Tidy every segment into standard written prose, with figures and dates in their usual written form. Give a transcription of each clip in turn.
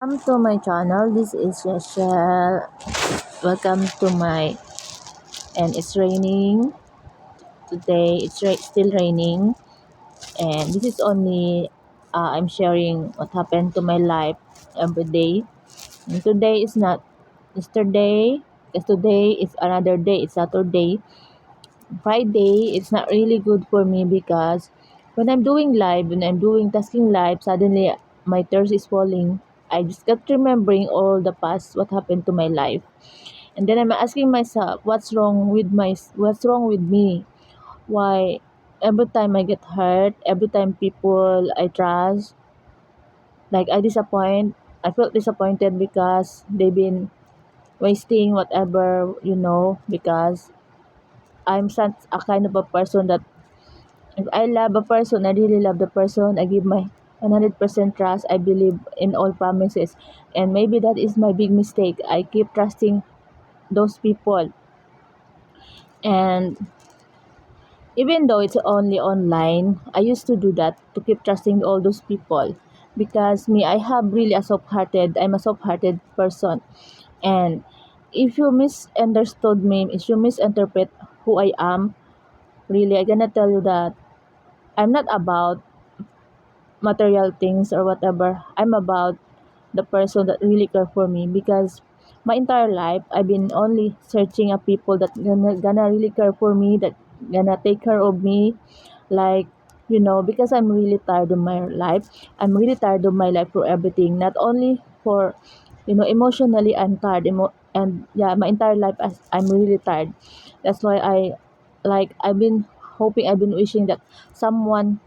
Welcome to my channel. This is Rachel. Welcome to my and it's raining today. Still raining, and this is only I'm sharing what happened to my life every day. And today is not yesterday because today is another day. It's Saturday. Friday. It's not really good for me because when I'm doing tasking live, suddenly my thirst is falling. I just got remembering all the past what happened to my life. And then I'm asking myself, what's wrong with me? Why every time I get hurt, every time people I trust, like I felt disappointed because they've been wasting whatever, because I'm such a kind of a person that if I love a person, I really love the person, I give my 100% trust, I believe in all promises. And maybe that is my big mistake. I keep trusting those people. And even though it's only online, I used to do that to keep trusting all those people. Because me, I'm a soft-hearted person. And if you misunderstood me, if you misinterpret who I am, really, I'm gonna tell you that I'm not about material things or whatever. I'm about the person that really care for me because my entire life I've been only searching a people that gonna really care for me, that gonna take care of me, like, because I'm really tired of my life. I'm really tired of my life for everything, not only for, emotionally I'm tired, and yeah, my entire life I'm really tired. That's why I've been hoping, I've been wishing that someone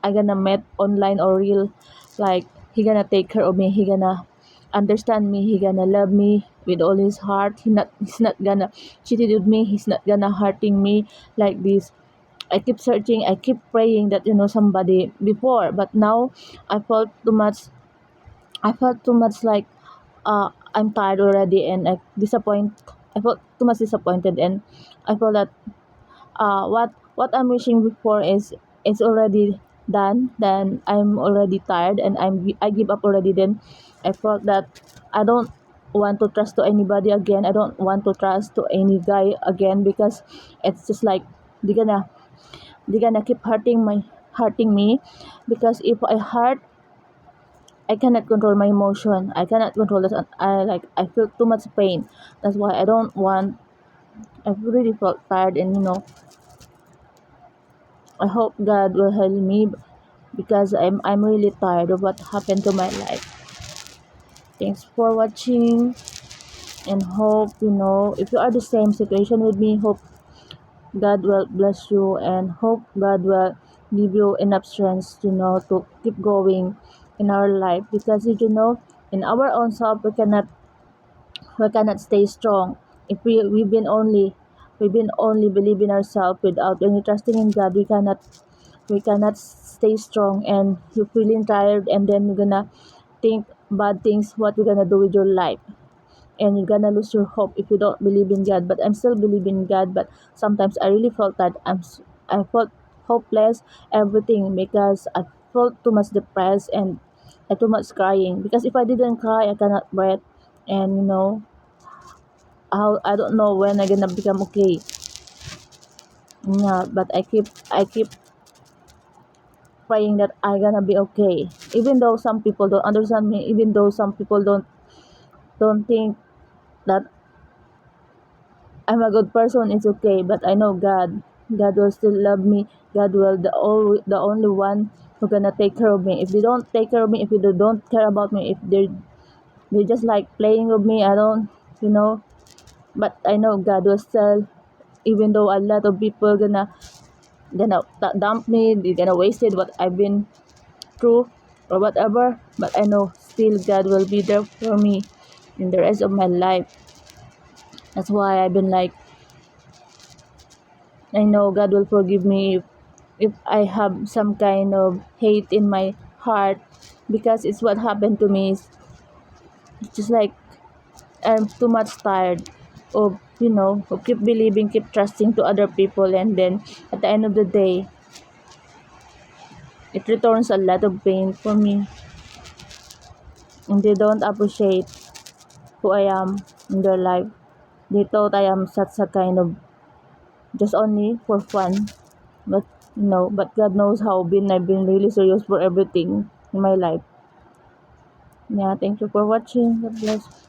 I gonna met online or real, like he gonna take care of me, he gonna understand me, he gonna love me with all his heart. He's not gonna cheat with me, he's not gonna hurting me like this. I keep searching, I keep praying that somebody before, but now I felt too much. I felt too much like I'm tired already, and I felt too much disappointed, and I felt that what I'm wishing before is already done. Then I'm already tired, and I give up already. Then I felt that I don't want to trust to anybody again. I don't want to trust to any guy again because it's just like they're gonna they're gonna keep hurting me, because if I hurt, I cannot control my emotion. I cannot control this. I feel too much pain. That's why I don't want. I really felt tired, and I hope God will help me because I'm really tired of what happened to my life. Thanks for watching, and hope, if you are the same situation with me, hope God will bless you, and hope God will give you enough strength, to keep going in our life, because in our own self we cannot stay strong if we've been only believing ourselves without any trusting in God. We cannot stay strong, and you're feeling tired, and then you're gonna think bad things what you're gonna do with your life, and you're gonna lose your hope if you don't believe in God. But I'm still believing in God, but sometimes I really felt that I felt hopeless, everything, because I felt too much depressed, and I too much crying, because if I didn't cry I cannot breathe. And how I don't know when I'm gonna become okay. Yeah, but I keep praying that I gonna be okay. Even though some people don't understand me, even though some people don't think that I'm a good person, it's okay. But I know God will still love me. God will the only one who gonna take care of me. If they don't take care of me, if they don't care about me, if they just like playing with me, I don't, you know. But I know God will still, even though a lot of people gonna dump me, they're gonna waste it what I've been through or whatever. But I know still God will be there for me in the rest of my life. That's why I've been like, I know God will forgive me if I have some kind of hate in my heart, because it's what happened to me. It's just like I'm too much tired of keep believing, keep trusting to other people, and then at the end of the day, it returns a lot of pain for me. and they don't appreciate who I am in their life. They thought I am such a kind of just only for fun. But but God knows how I've been really serious for everything in my life. Yeah, thank you for watching. God bless.